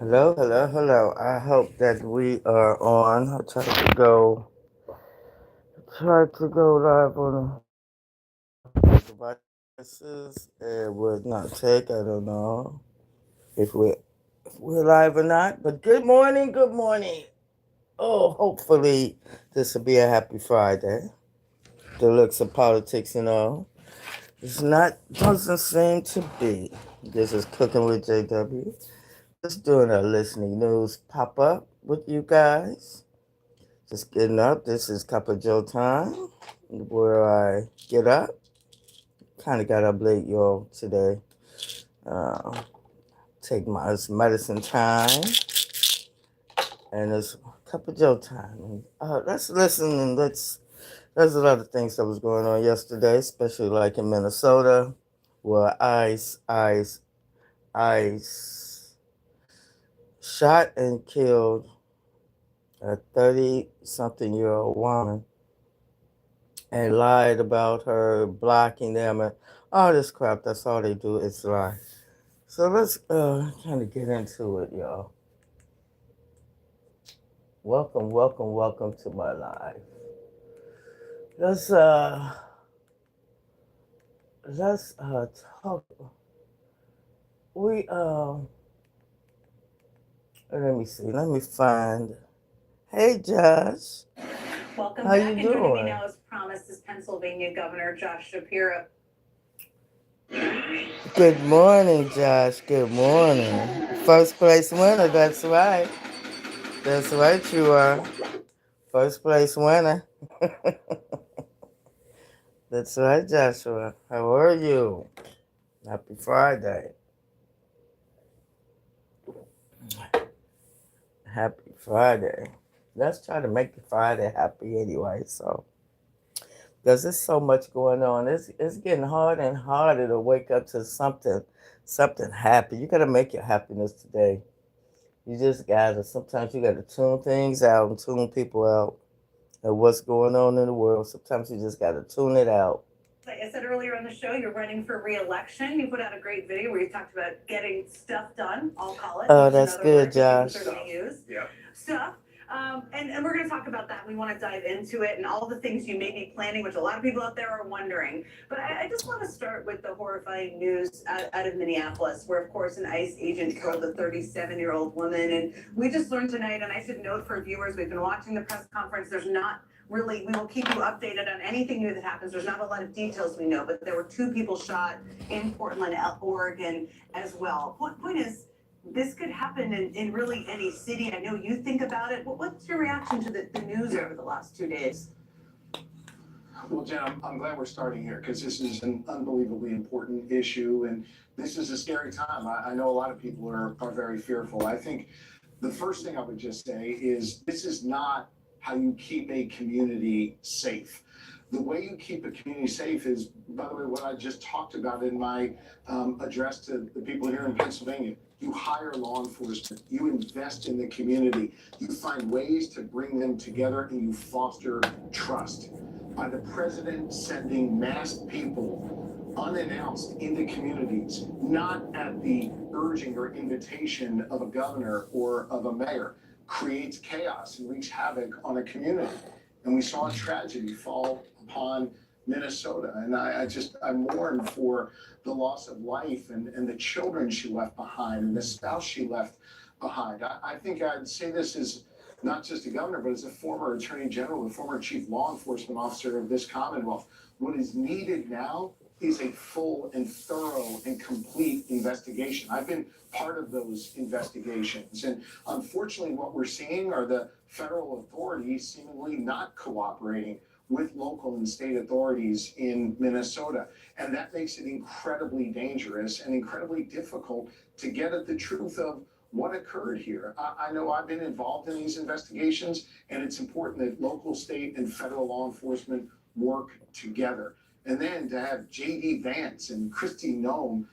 Hello, hello, hello. I hope that we are on. I tried to go live on devices. It would not take. I don't know if we're live or not. But good morning, good morning. Oh, hopefully this will be a happy Friday. The looks of politics and all. It's not. Doesn't seem to be. This is cooking with JW. Just doing a listening news pop up with you guys. Just getting up. This is Cup of Joe time, where I get up. Kind of got up late, y'all, today. Uh, take my it's medicine time, and it's Cup of Joe time. Let's listen and let's. There's a lot of things that was going on yesterday, especially like in Minnesota, where ICE shot and killed a 30-something-year-old woman and lied about her blocking them and all this crap. That's all they do is lie. So let's kind of get into it, y'all. Welcome, welcome, welcome to my life. Let's uh let's talk. We let me see. Let me find. Hey, Josh. Welcome How back, you and joining me doing? now, as promised, is Pennsylvania Governor Josh Shapiro. Good morning, Josh. Good morning. First place winner. That's right. That's right. You are first place winner. That's right, Joshua. How are you? Happy Friday. Happy Friday. Let's try to make the Friday happy anyway. So, because there's so much going on, it's getting harder and harder to wake up to something happy. You gotta make your happiness today. You just gotta. Sometimes you gotta tune things out and tune people out and what's going on in the world. Sometimes you just gotta tune it out. Like I said earlier on the show, you're running for re-election. You put out a great video where you talked about getting stuff done. I'll call it. Oh, Which is that's another word good, that you can Josh. certainly use. Yeah. Stuff. And we're going to talk about that. We want to dive into it and all the things you may be planning, which a lot of people out there are wondering. But I just want to start with the horrifying news out of Minneapolis, where, of course, an ICE agent killed a 37-year-old woman. And we just learned tonight, and I should note for viewers, we've been watching the press conference. There's not really, we will keep you updated on anything new that happens. There's not a lot of details we know, but there were two people shot in Portland, Oregon as well. Point is, this could happen in really any city. I know you think about it. What's your reaction to the news over the last 2 days? Well, Jen, I'm glad we're starting here because this is an unbelievably important issue, and this is a scary time. I know a lot of people are very fearful. I think the first thing I would just say is this is not how you keep a community safe. The way you keep a community safe is, by the way, what I just talked about in my address to the people here in Pennsylvania. You hire law enforcement, you invest in the community, you find ways to bring them together, and you foster trust. By the president sending masked people unannounced into communities, not at the urging or invitation of a governor or of a mayor, creates chaos and wreaks havoc on a community. And we saw a tragedy fall upon Minnesota. And I mourn for the loss of life and the children she left behind and the spouse she left behind. I think I'd say this as not just a governor, but as a former attorney general, a former chief law enforcement officer of this Commonwealth. What is needed now is a full and thorough and complete investigation. I've been part of those investigations. And unfortunately, what we're seeing are the federal authorities seemingly not cooperating with local and state authorities in Minnesota. And that makes it incredibly dangerous and incredibly difficult to get at the truth of what occurred here. I know I've been involved in these investigations, and it's important that local, state, and federal law enforcement work together. And then to have J.D. Vance and Kristi Noem,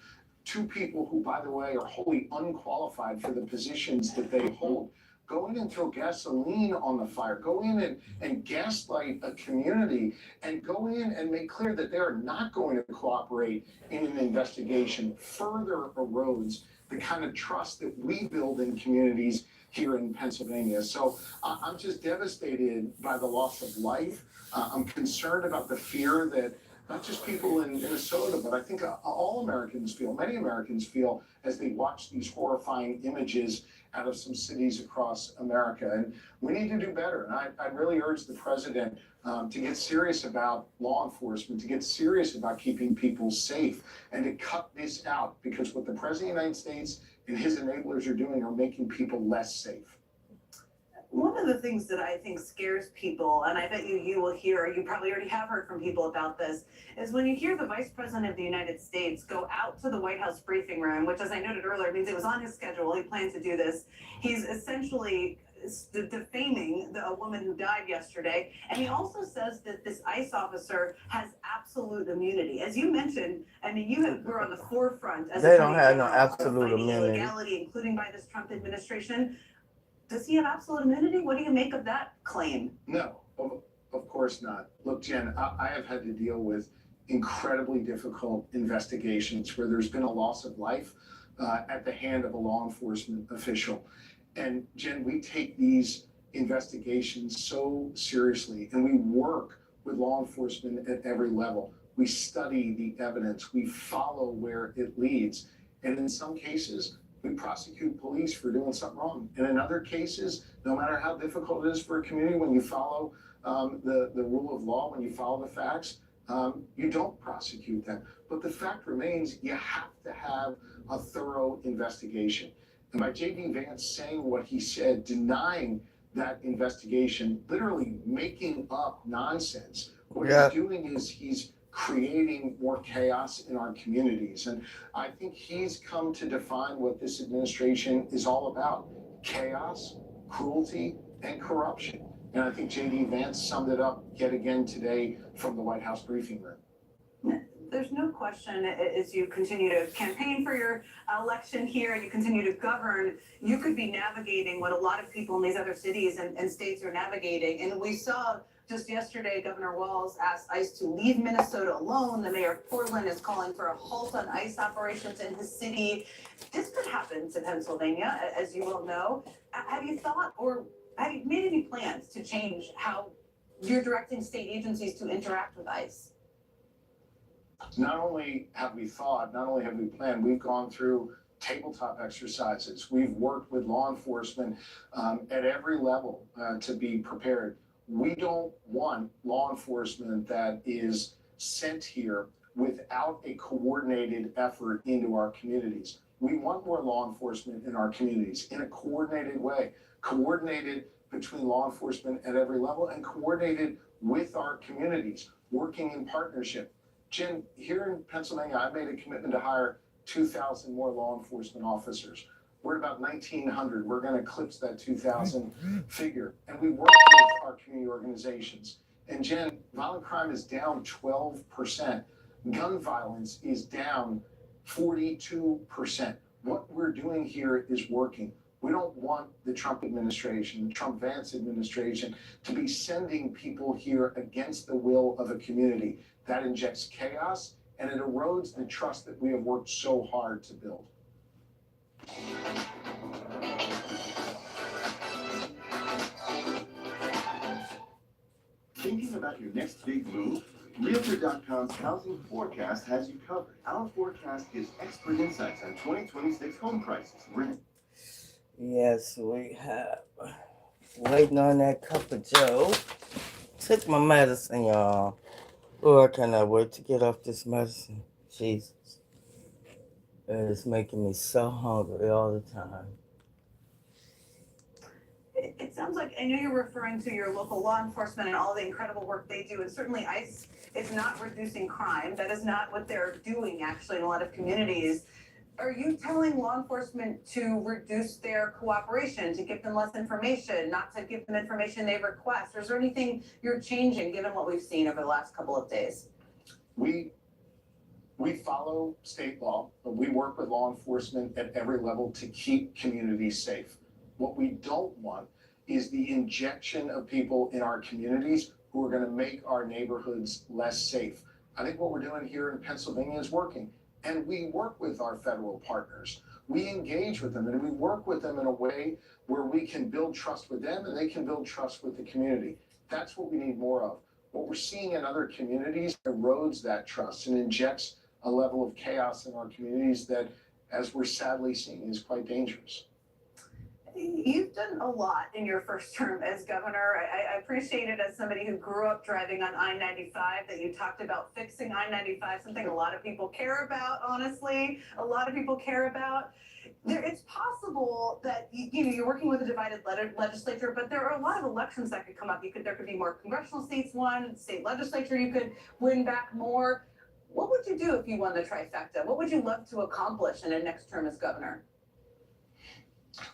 two people who, by the way, are wholly unqualified for the positions that they hold, go in and throw gasoline on the fire, go in and gaslight a community, and go in and make clear that they are not going to cooperate in an investigation, further erodes the kind of trust that we build in communities here in Pennsylvania. So I'm just devastated by the loss of life. I'm concerned about the fear that not just people in Minnesota, but I think all Americans feel, many Americans feel as they watch these horrifying images out of some cities across America. And we need to do better. And I really urge the president to get serious about law enforcement, to get serious about keeping people safe, and to cut this out, because what the president of the United States and his enablers are doing are making people less safe. One of the things that I think scares people, and I bet you will hear, or you probably already have heard from people about this, is when you hear the Vice President of the United States go out to the White House briefing room, which, as I noted earlier, means it was on his schedule. He planned to do this. He's essentially defaming a woman who died yesterday. And he also says that this ICE officer has absolute immunity. As you mentioned, I mean, were on the forefront as they don't have no absolute fighting immunity, illegality, including by this Trump administration. Does he have absolute immunity? What do you make of that claim? No, of course not. Look, Jen, I have had to deal with incredibly difficult investigations where there's been a loss of life at the hand of a law enforcement official. And Jen, we take these investigations so seriously, and we work with law enforcement at every level. We study the evidence, we follow where it leads, and in some cases, we prosecute police for doing something wrong. And in other cases, no matter how difficult it is for a community, when you follow the rule of law, when you follow the facts, you don't prosecute them. But the fact remains, you have to have a thorough investigation. And by J.D. Vance saying what he said, denying that investigation, literally making up nonsense, what he's doing is he's creating more chaos in our communities. And I think he's come to define what this administration is all about: chaos, cruelty, and corruption. And I think J.D. Vance summed it up yet again today from the White House briefing room. There's no question, as you continue to campaign for your election here and you continue to govern, you could be navigating what a lot of people in these other cities and states are navigating. And we saw just yesterday, Governor Walz asked ICE to leave Minnesota alone. The mayor of Portland is calling for a halt on ICE operations in his city. This could happen to Pennsylvania, as you will know. Have you thought, or have you made any plans to change how you're directing state agencies to interact with ICE? Not only have we thought, not only have we planned, we've gone through tabletop exercises. We've worked with law enforcement at every level to be prepared. We don't want law enforcement that is sent here without a coordinated effort into our communities. We want more law enforcement in our communities in a coordinated way, coordinated between law enforcement at every level and coordinated with our communities, working in partnership. Jen, here in Pennsylvania, I made a commitment to hire 2,000 more law enforcement officers. We're at about 1,900. We're going to eclipse that 2,000 figure. And we work with our community organizations. And Jen, violent crime is down 12%. Gun violence is down 42%. What we're doing here is working. We don't want the Trump administration, the Trump-Vance administration, to be sending people here against the will of a community. That injects chaos, and it erodes the trust that we have worked so hard to build. Thinking about your next big move? Realtor.com's housing forecast has you covered. Our forecast gives expert insights on 2026 home prices, rent. Yes, we have. Waiting on that cup of Joe. Took my medicine, y'all. Oh, I cannot wait to get off this medicine. Jesus. It's making me so hungry all the time. It sounds like, I know you're referring to your local law enforcement and all the incredible work they do, and certainly ICE is not reducing crime. That is not what they're doing, actually, in a lot of communities. Are you telling law enforcement to reduce their cooperation, to give them less information, not to give them information they request? Or is there anything you're changing, given what we've seen over the last couple of days? We follow state law, but we work with law enforcement at every level to keep communities safe. What we don't want is the injection of people in our communities who are going to make our neighborhoods less safe. I think what we're doing here in Pennsylvania is working. And we work with our federal partners. we engage with them and we work with them in a way where we can build trust with them and they can build trust with the community. That's what we need more of. What we're seeing in other communities erodes that trust and injects a level of chaos in our communities that, as we're sadly seeing, is quite dangerous. You've done a lot in your first term as governor. I appreciate it as somebody who grew up driving on I-95 that you talked about fixing I-95, something a lot of people care about, honestly. A lot of people care about. It's possible that you're working with a divided legislature, but there are a lot of elections that could come up. There could be more congressional seats won, state legislature you could win back more. What would you do if you won the trifecta? What would you love to accomplish in a next term as governor?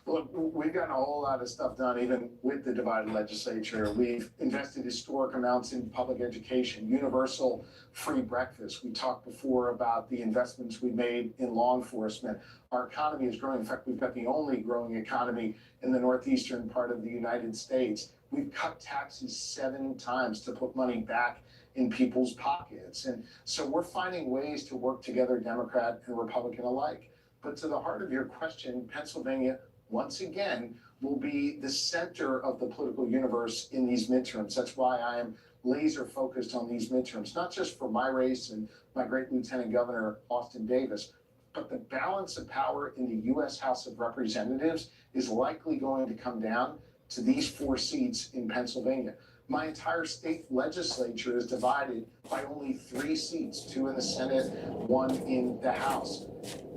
Look, we've gotten a whole lot of stuff done, even with the divided legislature. We've invested historic amounts in public education, universal free breakfast. We talked before about the investments we made in law enforcement. Our economy is growing. In fact, we've got the only growing economy in the northeastern part of the United States. We've cut taxes 7 times to put money back in people's pockets. And so we're finding ways to work together, Democrat and Republican alike. But to the heart of your question, Pennsylvania, once again, will be the center of the political universe in these midterms. That's why I am laser focused on these midterms, not just for my race and my great Lieutenant Governor, Austin Davis, but the balance of power in the U.S. House of Representatives is likely going to come down to these 4 seats in Pennsylvania. My entire state legislature is divided by only 3 seats, 2 in the Senate, 1 in the House.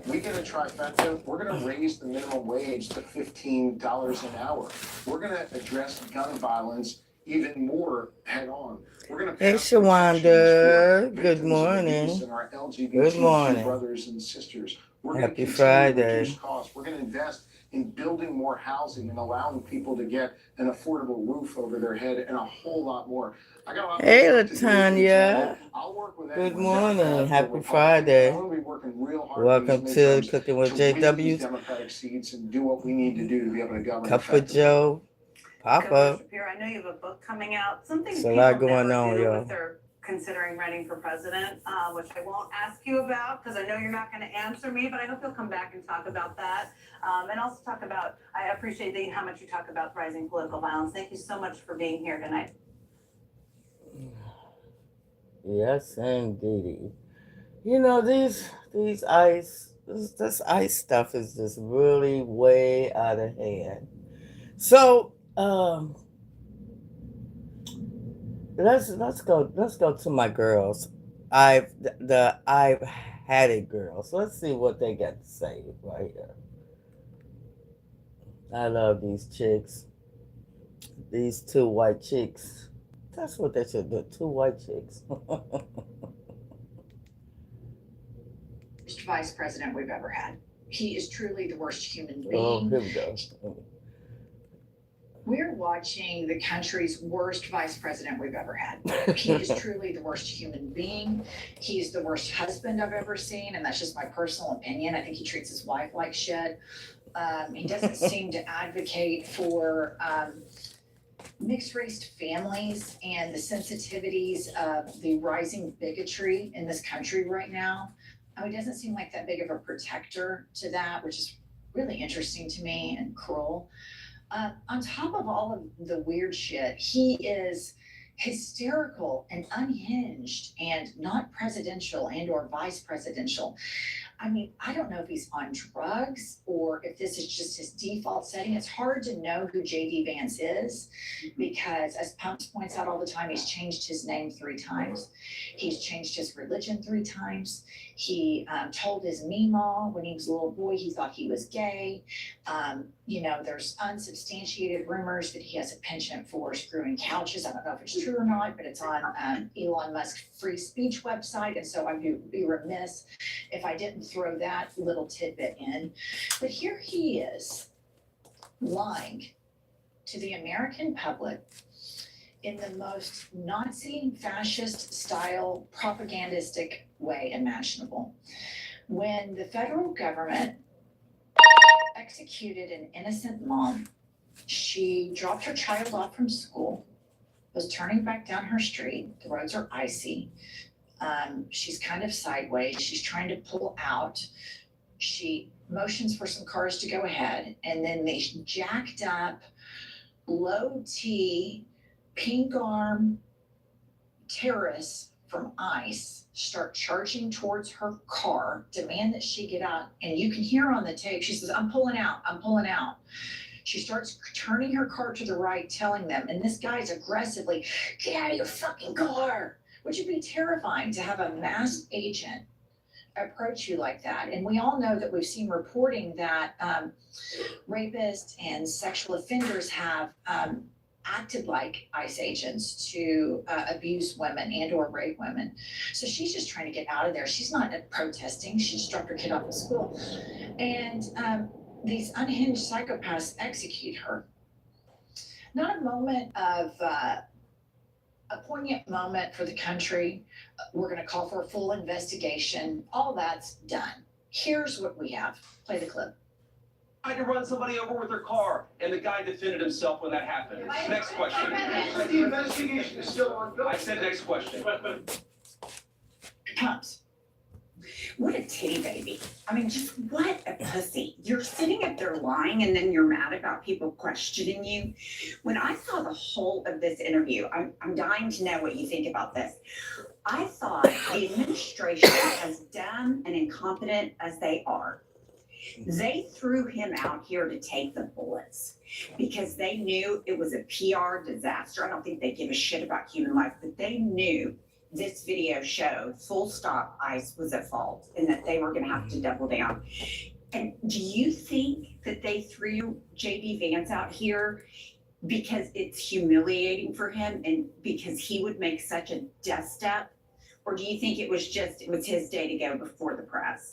We get a trifecta, we're going to raise the minimum wage to $15 an hour. We're going to address gun violence even more head on. We're going to Hey, Shawanda. Good morning. And our LGBTQ Good morning. brothers and sisters. We're Happy going to Friday. reduce costs. We're going to invest in building more housing and allowing people to get an affordable roof over their head and a whole lot more. I got a lot Hey, more stuff to do, Latanya. I'll work with Good anyone, morning. Democrat or Happy Republican. Friday. I'm going to be working real hard Welcome these to midterms Cooking with to win these JW's Democratic seats and do what we need to do to be able to govern Cup of effectively. Joe. Pop Governor up. Shapiro, I know you have a book coming out. Something There's a people lot going never on, do y'all. if they're considering running for president, which I won't ask you about because I know you're not going to answer me, but I hope you'll come back and talk about that. And also talk about, I appreciate how much you talk about rising political violence. Thank you so much for being here tonight. Yes, indeed. You know, this ICE stuff is just really way out of hand. So, let's go to my girls. I've had it girls. Let's see what they got to say right here. I love these chicks. These 2 white chicks. That's what they should do. 2 white chicks. Worst vice president we've ever had. He is truly the worst human being. Oh, here we go. We're watching the country's worst vice president we've ever had. He is truly the worst human being. He's the worst husband I've ever seen, and that's just my personal opinion. I think he treats his wife like shit. He doesn't seem to advocate for mixed race families and the sensitivities of the rising bigotry in this country right now. He doesn't seem like that big of a protector to that, which is really interesting to me and cruel. On top of all of the weird shit, he is hysterical and unhinged and not presidential and or vice presidential. I mean, I don't know if he's on drugs or if this is just his default setting. It's hard to know who JD Vance is because, as Pumps points out all the time, he's changed his name 3 times. He's changed his religion 3 times. He told his Meemaw when he was a little boy he thought he was gay. There's unsubstantiated rumors that he has a penchant for screwing couches. I don't know if it's true or not, but it's on Elon Musk's free speech website. And so I'd be remiss if I didn't throw that little tidbit in. But here he is lying to the American public in the most Nazi fascist style propagandistic way imaginable. When the federal government executed an innocent mom, she dropped her child off from school, was turning back down her street. The roads are icy. She's kind of sideways. She's trying to pull out. She motions for some cars to go ahead, and then these jacked up, low T, pink arm terrorists from ICE start charging towards her car, demand that she get out, and you can hear on the tape, she says, I'm pulling out, I'm pulling out. She starts turning her car to the right, telling them, and this guy's aggressively, get out of your fucking car, which would be terrifying to have a masked agent approach you like that. And we all know that we've seen reporting that rapists and sexual offenders have acted like ICE agents to abuse women and or rape women. So she's just trying to get out of there. She's not protesting. She just dropped her kid off at school. And these unhinged psychopaths execute her. Not a moment of a poignant moment for the country. We're going to call for a full investigation. All that's done. Here's what we have. Play the clip. Tried to run somebody over with their car, and the guy defended himself when that happened. Next question. The investigation is still ongoing. I said next question. Comes. What a titty baby. I mean, just what a pussy. You're sitting up there lying and then you're mad about people questioning you. When I saw the whole of this interview, I'm dying to know what you think about this. I thought the administration, as dumb and incompetent as they are, they threw him out here to take the bullets because they knew it was a PR disaster. I don't think they give a shit about human life, but they knew this video showed full stop ICE was at fault and that they were going to have to double down. And do you think that they threw JD Vance out here because it's humiliating for him and because he would make such a death step? Or do you think it was his day to go before the press?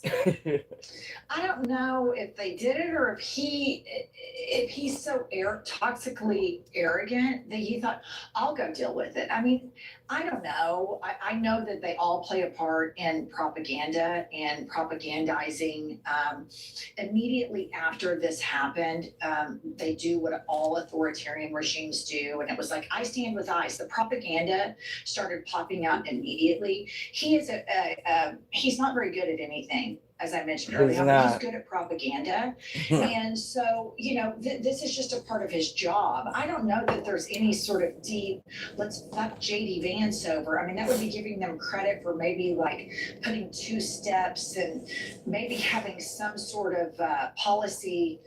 I don't know if they did it or if he's so toxically arrogant that he thought, I'll go deal with it. I mean, I don't know. I know that they all play a part in propaganda and propagandizing. Immediately after this happened, they do what all authoritarian regimes do. And it was like, I stand with ICE. The propaganda started popping out immediately. He is he's not very good at anything, as I mentioned earlier. He's good at propaganda. And so, you know, this is just a part of his job. I don't know that there's any sort of deep, let's fuck JD Vance over. I mean, that would be giving them credit for maybe like putting 2 steps and maybe having some sort of policy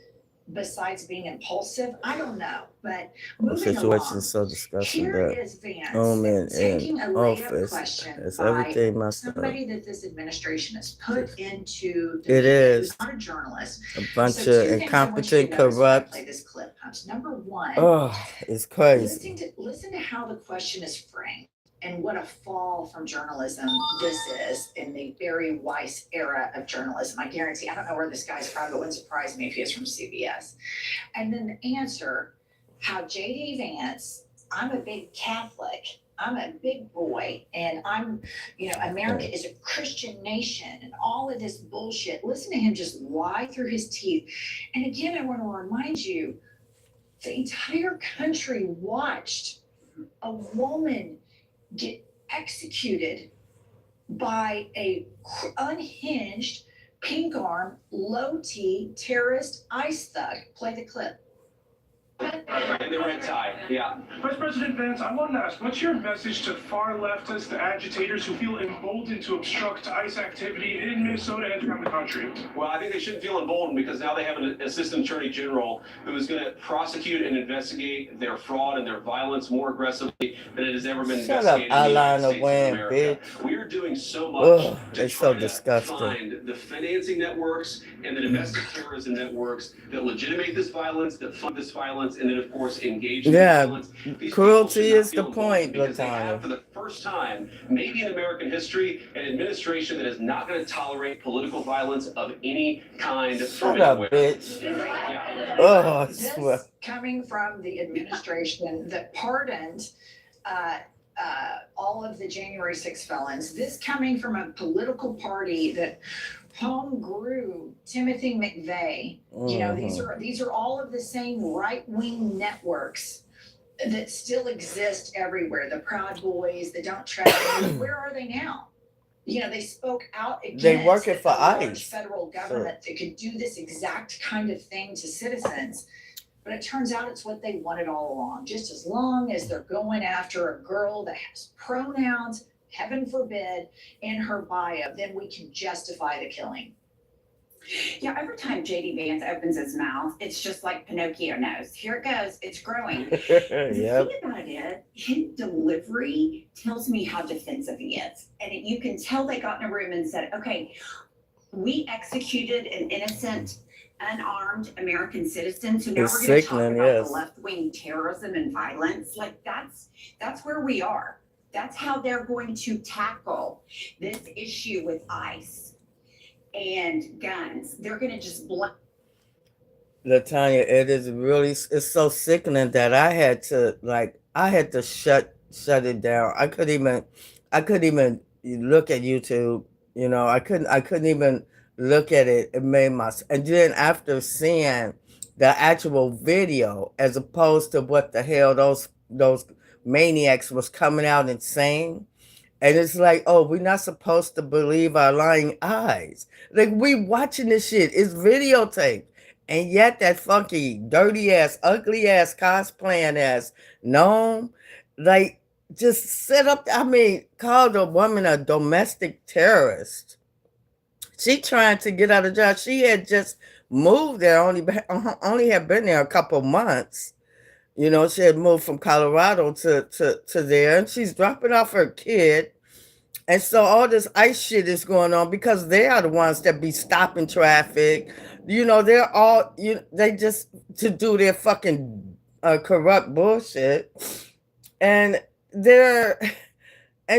besides being impulsive. I don't know, but moving along, so disgusting here that is Vance taking a laid-up question it's by everything messed up. somebody that this administration has put into the It media, is who's not a journalist. a bunch So of 2 things I want you incompetent, to notice when I corrupt. play this clip, Pumps. Number 1, Oh, it's crazy. listen to how the question is framed and what a fall from journalism this is in the Barry Weiss era of journalism. I guarantee, I don't know where this guy's from, but it wouldn't surprise me if he is from CBS. And then the answer, how JD Vance, I'm a big Catholic, I'm a big boy, and I'm, you know, America is a Christian nation and all of this bullshit. Listen to him just lie through his teeth. And again, I want to remind you, the entire country watched a woman get executed by a unhinged, pink arm, low T terrorist ICE thug. Play the clip. And the red tie, yeah. Vice President Vance, I wanted to ask, what's your message to far leftists, to agitators who feel emboldened to obstruct ICE activity in Minnesota and around the country? Well, I think they shouldn't feel emboldened because now they have an assistant attorney general who is going to prosecute and investigate their fraud and their violence more aggressively than it has ever been Shut up, investigated in the United States of Eyeliner America. bitch. We are doing so much Ugh, to it's try so to disgusting. find the financing networks and the domestic terrorism networks that legitimate this violence, that fund this violence, and then, of course, engage in Yeah, violence. These cruelty people should not is the feel emboldened point, because they Latanya. have, for the first time, maybe in American history, an administration that is not going to tolerate political violence of any kind from Shut up, anywhere. bitch. Yeah. Oh, I This swear. coming from the administration that pardoned all of the January 6 felons, this coming from a political party that home grew Timothy McVeigh. You know, these are all of the same right-wing networks that still exist everywhere. The Proud Boys, the Don't Tread. Where are they now? they spoke out against They working for a large ICE. federal government that could do this exact kind of thing to citizens. But it turns out it's what they wanted all along. Just as long as they're going after a girl that has pronouns, heaven forbid, in her bio, then we can justify the killing. Yeah, every time JD Vance opens his mouth, it's just like Pinocchio nose. Here it goes, it's growing. The Yep. thing about it, his delivery tells me how defensive he is. And you can tell they got in a room and said, okay, we executed an innocent, unarmed American citizen. So now It's we're going to talk sickening, about yes. the left-wing terrorism and violence. Like that's where we are. That's how they're going to tackle this issue with ICE and guns. They're going to just Latanya, it's so sickening that I had to shut it down. I couldn't even look at YouTube. I couldn't even look at it. It made and then after seeing the actual video, as opposed to what the hell those maniacs was coming out and saying. And it's like, oh, we're not supposed to believe our lying eyes. Like, we watching this shit. It's videotaped. And yet that funky, dirty ass, ugly ass, cosplaying ass gnome, like, just called a woman a domestic terrorist. She trying to get out of job. She had just moved there, only had been there a couple months. She had moved from Colorado to there, and she's dropping off her kid. And so all this ICE shit is going on because they are the ones that be stopping traffic. They're all, they just to do their fucking corrupt bullshit. And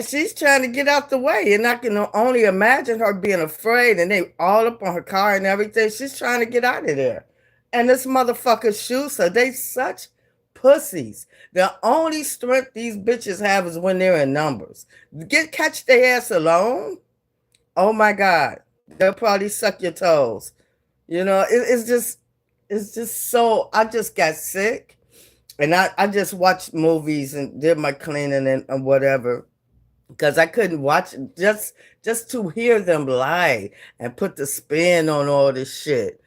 she's trying to get out the way. And I can only imagine her being afraid, and they all up on her car and everything. She's trying to get out of there. And this motherfucker shoots her. They such pussies. The only strength these bitches have is when they're in numbers. Catch their ass alone. Oh my God. They'll probably suck your toes. It's just so, I just got sick. And I just watched movies and did my cleaning and whatever. Because I couldn't watch it just to hear them lie and put the spin on all this shit.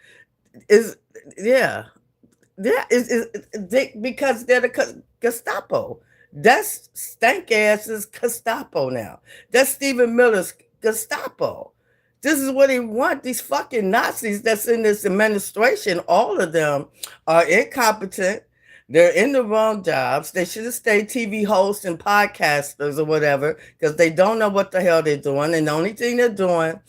Because they're the Gestapo. That's stank ass's Gestapo now. That's Stephen Miller's Gestapo. This is what they want. These fucking Nazis that's in this administration, all of them are incompetent. They're in the wrong jobs. They should have stayed TV hosts and podcasters or whatever, because they don't know what the hell they're doing. And the only thing they're doing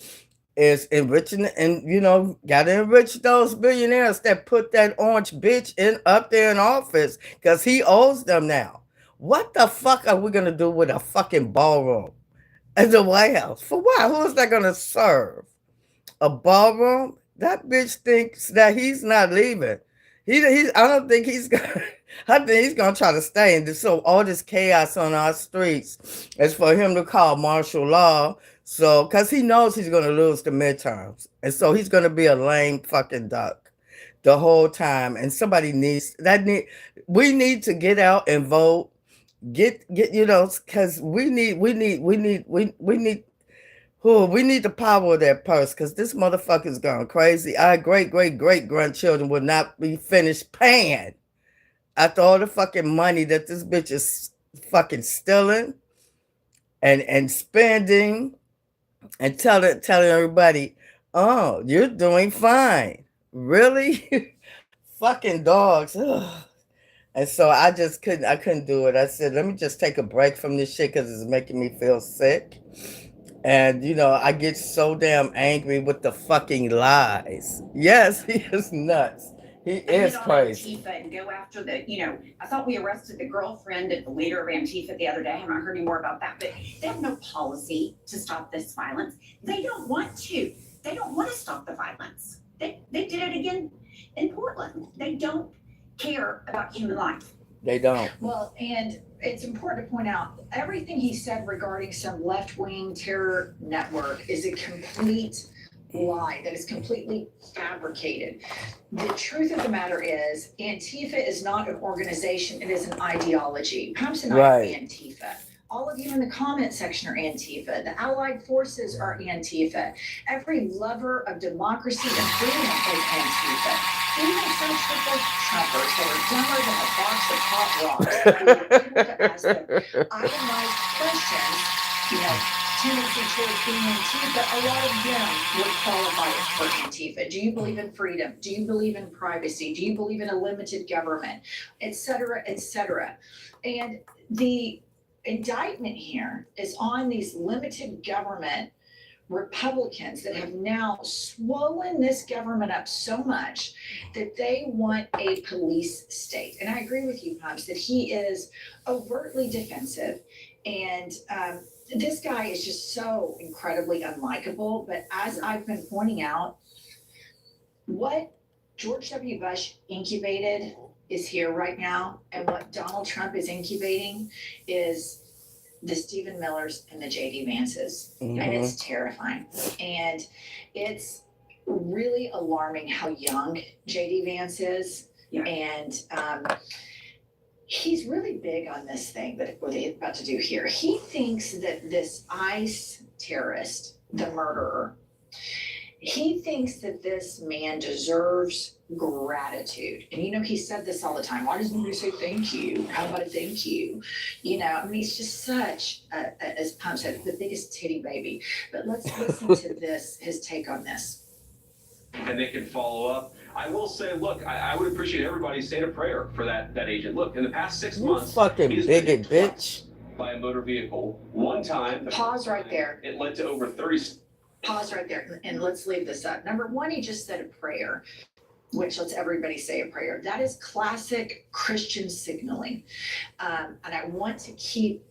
is enriching, and gotta enrich those billionaires that put that orange bitch up there in office, because he owes them now. What the fuck are we gonna do with a fucking ballroom at the White House? For what? Who is that gonna serve? A ballroom? That bitch thinks that he's not leaving. I don't think he's gonna. I think he's gonna try to stay. And so all this chaos on our streets is for him to call martial law. So, because he knows he's going to lose the midterms. And so he's going to be a lame fucking duck the whole time. And we need to get out and vote. Because we need the power of that purse, because this motherfucker's gone crazy. Our great-great-great-grandchildren will not be finished paying after all the fucking money that this bitch is fucking stealing and spending. And telling everybody, oh, you're doing fine. Really? Fucking dogs. Ugh. And so I couldn't do it. I said, let me just take a break from this shit because it's making me feel sick. And, I get so damn angry with the fucking lies. Yes, he is nuts. He is crazy. Antifa and go after I thought we arrested the girlfriend of the leader of Antifa the other day. I haven't heard any more about that, but they have no policy to stop this violence. They don't want to. They don't want to stop the violence. They did it again in Portland. They don't care about human life. They don't. Well, and it's important to point out, everything he said regarding some left-wing terror network is a complete lie that is completely fabricated. The truth of the matter is, Antifa is not an organization, it is an ideology. Perhaps not Right. Antifa. all of you in the comment section are Antifa. The Allied forces are Antifa. Every lover of democracy and freedom is Antifa. Even such little Trumpers that are dumber than a box of hot rocks are able to ask them itemized questions, tendency towards being Antifa. A lot of them would qualify for Antifa. Do you believe in freedom? Do you believe in privacy? Do you believe in a limited government? Et cetera, et cetera. And the indictment here is on these limited government Republicans that have now swollen this government up so much that they want a police state. And I agree with you, Pumps, that he is overtly defensive. And this guy is just so incredibly unlikable. But as I've been pointing out, what George W. Bush incubated is here right now. And what Donald Trump is incubating is the Stephen Millers and the JD Vances. And it's terrifying. And it's really alarming how young JD Vance is. Yeah. And he's really big on this thing that what they're about to do here. He thinks that this ICE terrorist, the murderer, he thinks that this man deserves gratitude. And he said this all the time. Why doesn't he say thank you? How about a thank you? He's just such, as Pump said, the biggest titty baby. But let's listen to this, his take on this. And they can follow up. I will say, look, I would appreciate everybody saying a prayer for that agent. Look, in the past 6 months, fucking he's been bigot, hit bitch. by a motor vehicle. One time. Pause right there. It led to over 30. Pause right there, and let's leave this up. Number one, he just said a prayer, which lets everybody say a prayer. That is classic Christian signaling. And I want to keep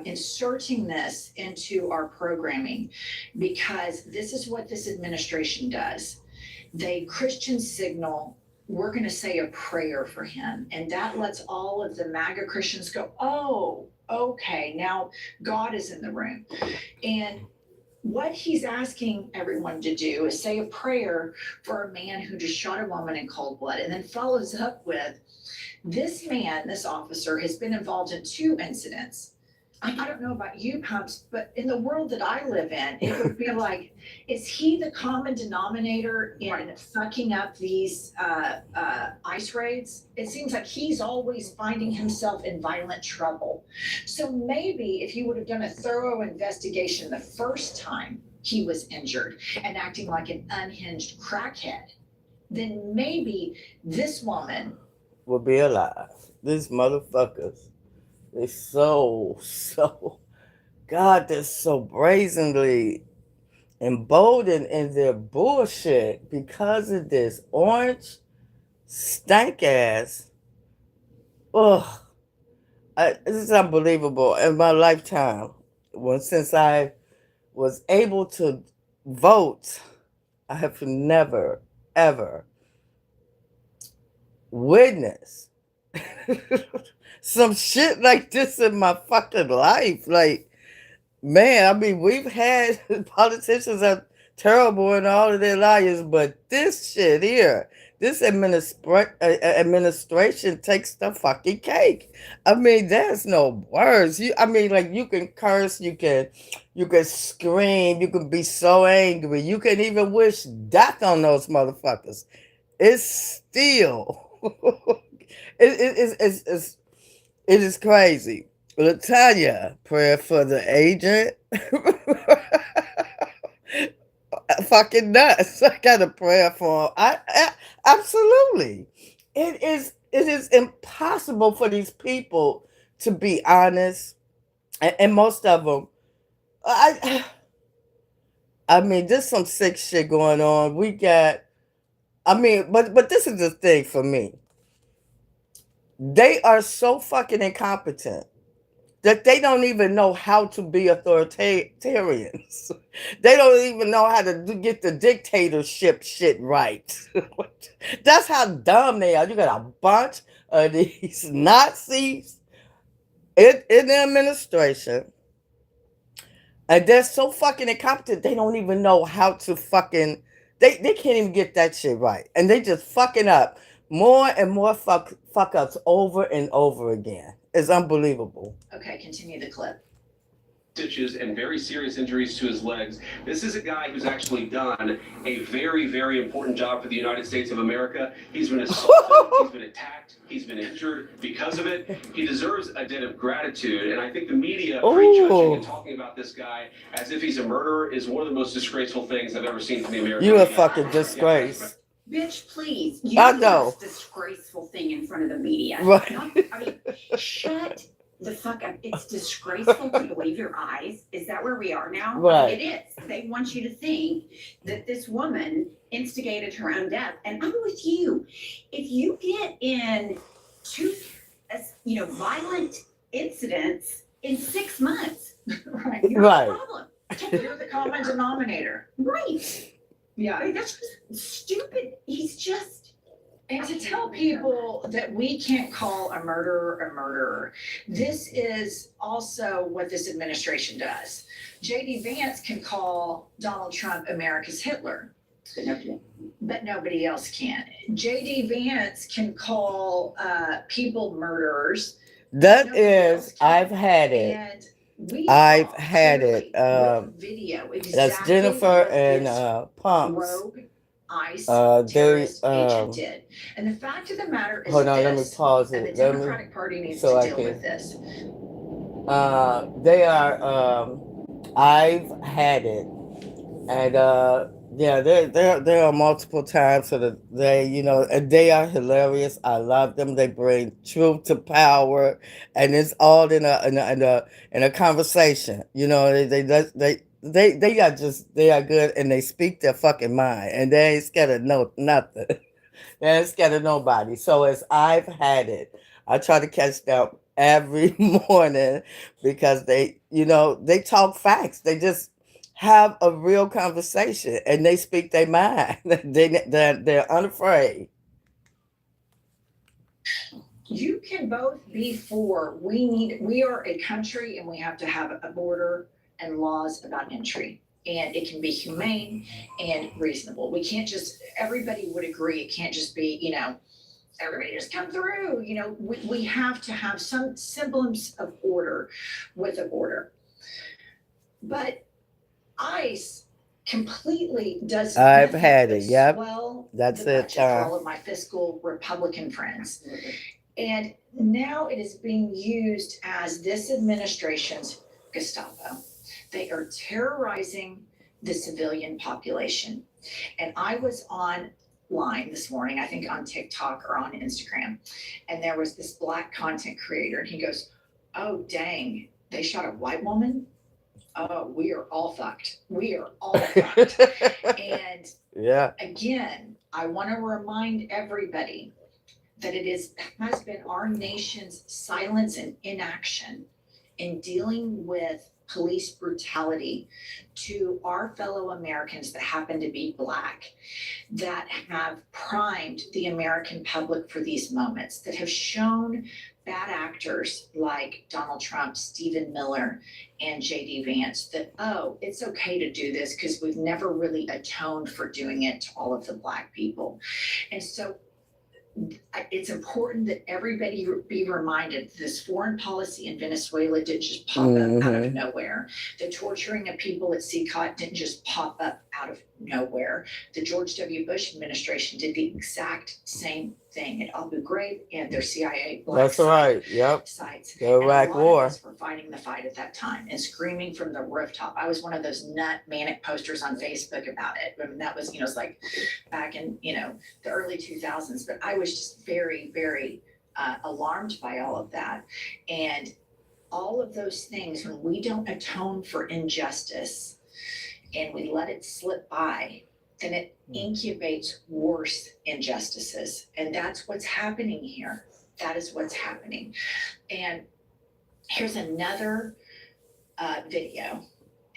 inserting this into our programming because this is what this administration does. They Christian signal, we're going to say a prayer for him. And that lets all of the MAGA Christians go, oh, okay, now God is in the room. And what he's asking everyone to do is say a prayer for a man who just shot a woman in cold blood, and then follows up with, this man, this officer, has been involved in 2 incidents. I don't know about you, Pumps, but in the world that I live in, it would be like, is he the common denominator in fucking up these ICE raids? It seems like he's always finding himself in violent trouble. So maybe if you would have done a thorough investigation the first time he was injured and acting like an unhinged crackhead, then maybe this woman will be alive. These motherfuckers. They're so, God, they're so brazenly emboldened in their bullshit because of this orange stank ass. Ugh. This is unbelievable. In my lifetime, since I was able to vote, I have never, ever witnessed some shit like this in my fucking life. Like, man, we've had politicians are terrible and all of their liars, but this shit here, this administration takes the fucking cake. There's no words. You can curse, you can scream, you can be so angry, you can even wish death on those motherfuckers. It's still, it is crazy. Latanya, prayer for the agent. Fucking nuts. I got a prayer for him. I absolutely. It is impossible for these people to be honest, and most of them. There's some sick shit going on. We got. But this is the thing for me. They are so fucking incompetent that they don't even know how to be authoritarians. They don't even know how to get the dictatorship shit right. That's how dumb they are. You got a bunch of these Nazis in the administration, and they're so fucking incompetent, they don't even know how to fucking, they can't even get that shit right. And they just fucking up more and more fuck ups over and over again. It's unbelievable. Okay, continue the clip. stitches and very serious injuries to his legs. This is a guy who's actually done a very, very important job for the United States of America. He's been assaulted, he's been attacked, he's been injured because of it. He deserves a debt of gratitude, and I think the media prejudging and talking about this guy as if he's a murderer is one of the most disgraceful things I've ever seen from the American You a media. fucking disgrace. Bitch, please. I You do know. this disgraceful thing in front of the media. Right. I mean, shut the fuck up. It's disgraceful to believe your eyes. Is that where we are now? Right. It is. They want you to think that this woman instigated her own death. And I'm with you. If you get in two, violent incidents in 6 months, Right. you have Right. a problem. You're the common denominator. Right. I Yeah. mean, that's just stupid. He's just. And to tell people that we can't call a murderer, this is also what this administration does. JD Vance can call Donald Trump America's Hitler, but nobody else can. JD Vance can call people murderers, That is, I've had it. and we I've saw had it, clearly with video That's exactly Jennifer what and this Pumps. rogue ICE They terrorist agent did. And the fact of the matter is hold on, let me this, pause and the it. Let me, Democratic Party needs so to I deal can- with this. they are I've had it, and yeah, there are multiple times so that and they are hilarious. I love them. They bring truth to power, and it's all in a conversation. They are good, and they speak their fucking mind, and they ain't scared of nothing. They ain't scared of nobody. So as I've had it, I try to catch them every morning because they talk facts. They just have a real conversation and they speak their mind. They're unafraid. You can both be for, we are a country and we have to have a border and laws about entry. And it can be humane and reasonable. We can't just, everybody would agree, it can't just be, everybody just come through. We have to have some semblance of order with a border. But ICE completely does. I've nothing had but it, yep. swell That's the it, budget for all of my fiscal Republican friends. And now it is being used as this administration's Gestapo. They are terrorizing the civilian population. And I was online this morning, I think on TikTok or on Instagram, and there was this Black content creator, and he goes, "Oh, dang, they shot a white woman? Oh, we are all fucked. We are all fucked." And Yeah. again, I want to remind everybody that has been our nation's silence and inaction in dealing with police brutality to our fellow Americans that happen to be Black, that have primed the American public for these moments, that have shown bad actors like Donald Trump, Stephen Miller, and JD Vance that, oh, it's okay to do this because we've never really atoned for doing it to all of the Black people. And so it's important that everybody be reminded this foreign policy in Venezuela didn't just pop up out of nowhere. The torturing of people at CCOT didn't just pop up out of nowhere. The George W. Bush administration did the exact same thing at Abu Ghraib and their CIA Black That's right. Yep. sites. The Iraq And a lot War. of us were fighting the fight at that time and screaming from the rooftop. I was one of those nut manic posters on Facebook about it. I mean, that was, it's like back in, the early 2000s, but I was just very, very alarmed by all of that. And all of those things, when we don't atone for injustice and we let it slip by, then it incubates worse injustices. And that's what's happening here. That is what's happening. And here's another video.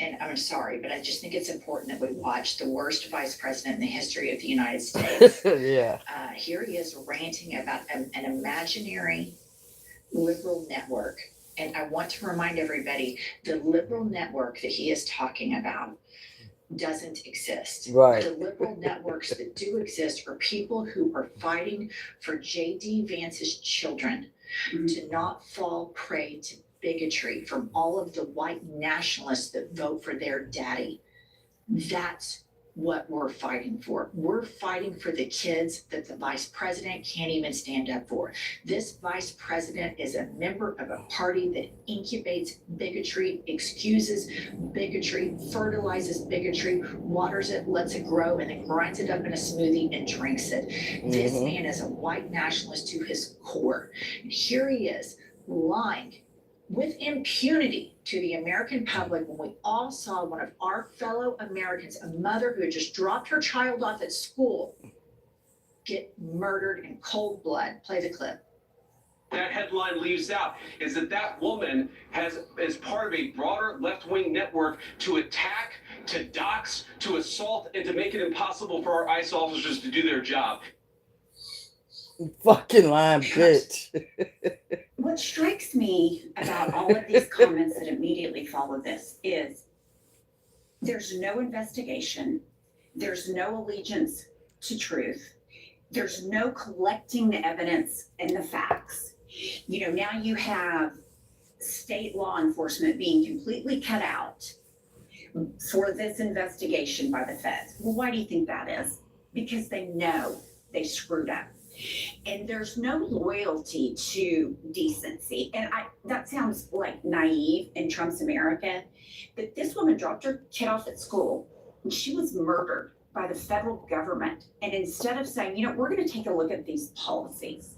And I'm sorry, but I just think it's important that we watch the worst vice president in the history of the United States. Yeah. Here he is ranting about an imaginary liberal network. And I want to remind everybody, the liberal network that he is talking about doesn't exist. Right. The liberal networks that do exist are people who are fighting for JD Vance's children to not fall prey to bigotry from all of the white nationalists that vote for their daddy. That's what we're fighting for. We're fighting for the kids that the vice president can't even stand up for. This vice president is a member of a party that incubates bigotry, excuses bigotry, fertilizes bigotry, waters it, lets it grow, and then grinds it up in a smoothie and drinks it. This man is a white nationalist to his core. And here he is lying with impunity to the American public when we all saw one of our fellow Americans, a mother who had just dropped her child off at school, get murdered in cold blood. Play the clip. That headline leaves out is that woman is part of a broader left-wing network to attack, to dox, to assault, and to make it impossible for our ICE officers to do their job. Fucking lying bitch. What strikes me about all of these comments that immediately follow this is there's no investigation, there's no allegiance to truth, there's no collecting the evidence and the facts. You know, now you have state law enforcement being completely cut out for this investigation by the feds. Well, why do you think that is? Because they know they screwed up. And there's no loyalty to decency. And that sounds like naive in Trump's America, but this woman dropped her kid off at school and she was murdered by the federal government. And instead of saying, you know, we're going to take a look at these policies,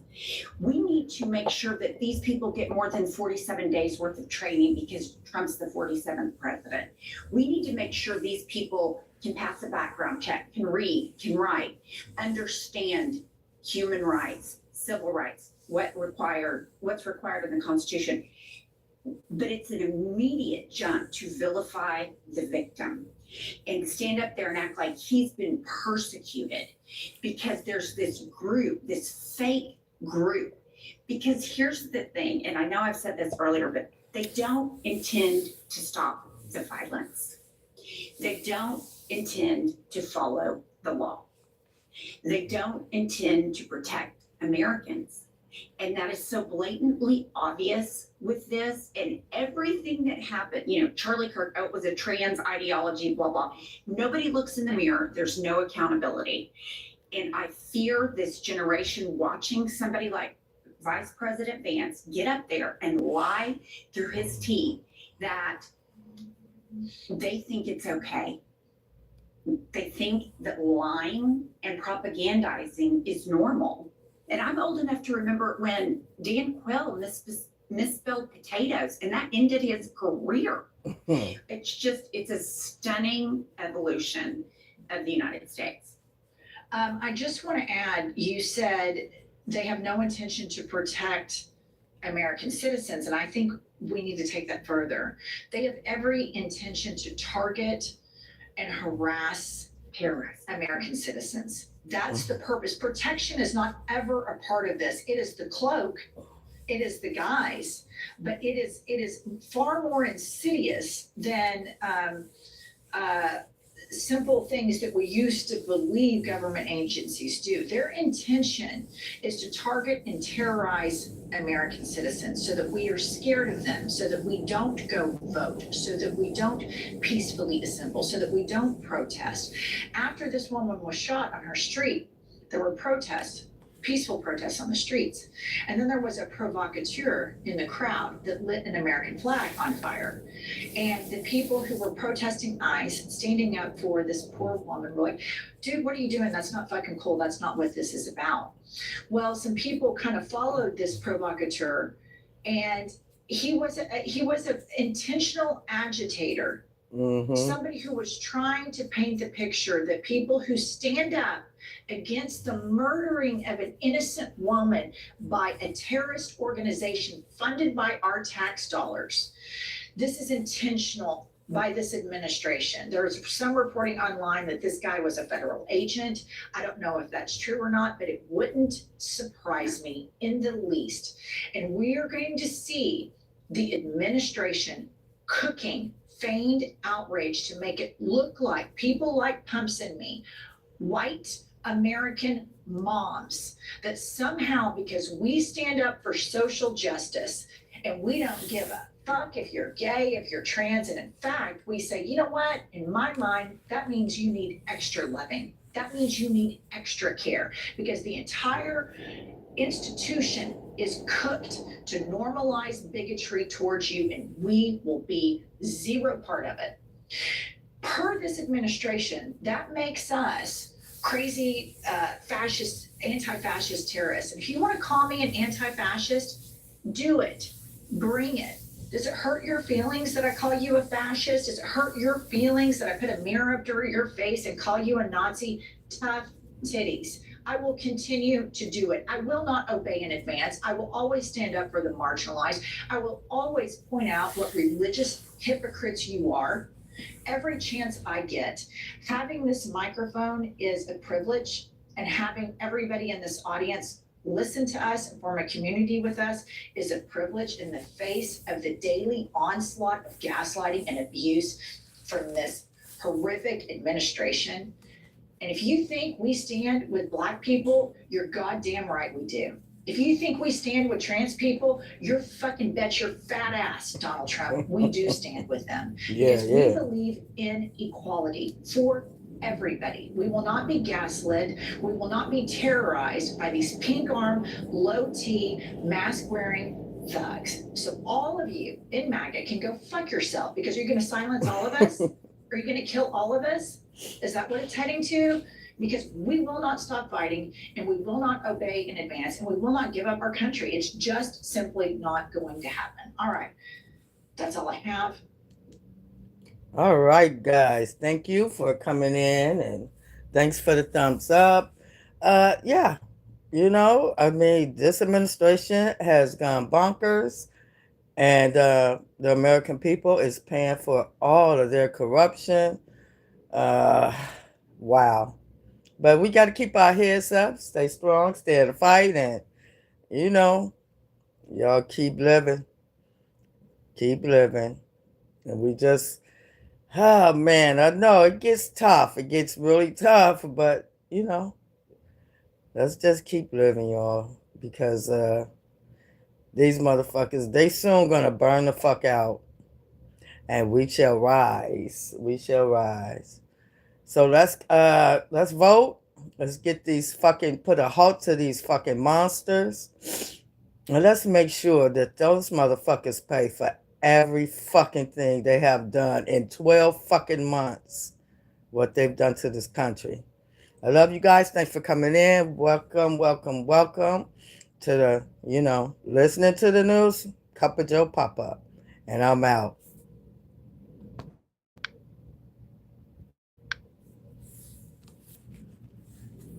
we need to make sure that these people get more than 47 days worth of training because Trump's the 47th president. We need to make sure these people can pass a background check, can read, can write, understand human rights, civil rights, what's required in the Constitution. But it's an immediate jump to vilify the victim and stand up there and act like he's been persecuted because there's this group, this fake group. Because here's the thing, and I know I've said this earlier, but they don't intend to stop the violence. They don't intend to follow the law. They don't intend to protect Americans. And that is so blatantly obvious with this and everything that happened. You know, Charlie Kirk, it was a trans ideology, blah, blah. Nobody looks in the mirror. There's no accountability. And I fear this generation watching somebody like Vice President Vance get up there and lie through his teeth that they think it's okay. They think that lying and propagandizing is normal. And I'm old enough to remember when Dan Quayle misspelled potatoes and that ended his career. It's a stunning evolution of the United States. I just want to add, you said they have no intention to protect American citizens, and I think we need to take that further. They have every intention to target and harass American citizens. That's the purpose. Protection is not ever a part of this. It is the cloak, it is the guise, but it is far more insidious than simple things that we used to believe government agencies do. Their intention is to target and terrorize American citizens so that we are scared of them, so that we don't go vote, so that we don't peacefully assemble, so that we don't protest. After this woman was shot on her street, there were protests, peaceful protests on the streets. And then there was a provocateur in the crowd that lit an American flag on fire. And the people who were protesting ICE, standing up for this poor woman, were like, dude, what are you doing? That's not fucking cool. That's not what this is about. Well, some people kind of followed this provocateur, and he was an intentional agitator. Somebody who was trying to paint the picture that people who stand up against the murdering of an innocent woman by a terrorist organization funded by our tax dollars, this is intentional by this administration. There's some reporting online that this guy was a federal agent. I don't know if that's true or not, but it wouldn't surprise me in the least. And we are going to see the administration cooking feigned outrage to make it look like people like Pumps and me, white American moms, that somehow because we stand up for social justice And we don't give a fuck if you're gay, if you're trans. And in fact, we say, you know what? In my mind, that means you need extra loving. That means you need extra care because the entire institution is cooked to normalize bigotry towards you, and we will be zero part of it. Per this administration, that makes us crazy fascist, anti-fascist terrorists. And if you want to call me an anti-fascist, do it. Bring it. Does it hurt your feelings that I call you a fascist? Does it hurt your feelings that I put a mirror up to your face and call you a Nazi? Tough titties. I will continue to do it. I will not obey in advance. I will always stand up for the marginalized. I will always point out what religious hypocrites you are. Every chance I get, having this microphone is a privilege, and having everybody in this audience listen to us and form a community with us is a privilege in the face of the daily onslaught of gaslighting and abuse from this horrific administration. And if you think we stand with Black people, you're goddamn right we do. If you think we stand with trans people, you're fucking bet your fat ass, Donald Trump. We do stand with them. Because we believe in equality for everybody. We will not be gaslit. We will not be terrorized by these pink arm, low T, mask wearing thugs. So all of you in MAGA can go fuck yourself because you're going to silence all of us. Are you going to kill all of us? Is that what it's heading to? Because we will not stop fighting, and we will not obey in advance, and we will not give up our country. It's just simply not going to happen. All right. That's all I have. All right, guys. Thank you for coming in, and thanks for the thumbs up. Yeah, I mean, this administration has gone bonkers, and the American people is paying for all of their corruption. Wow. But we got to keep our heads up, stay strong, stay in the fight, and, y'all keep living. Keep living. And we just, oh, man, I know it gets tough. It gets really tough, but, let's just keep living, y'all, because these motherfuckers, they soon going to burn the fuck out, and we shall rise. We shall rise. So let's vote. Let's get put a halt to these fucking monsters. And let's make sure that those motherfuckers pay for every fucking thing they have done in 12 fucking months, what they've done to this country. I love you guys. Thanks for coming in. Welcome, welcome, welcome to the, listening to the news. Cup of Joe pop-up. And I'm out.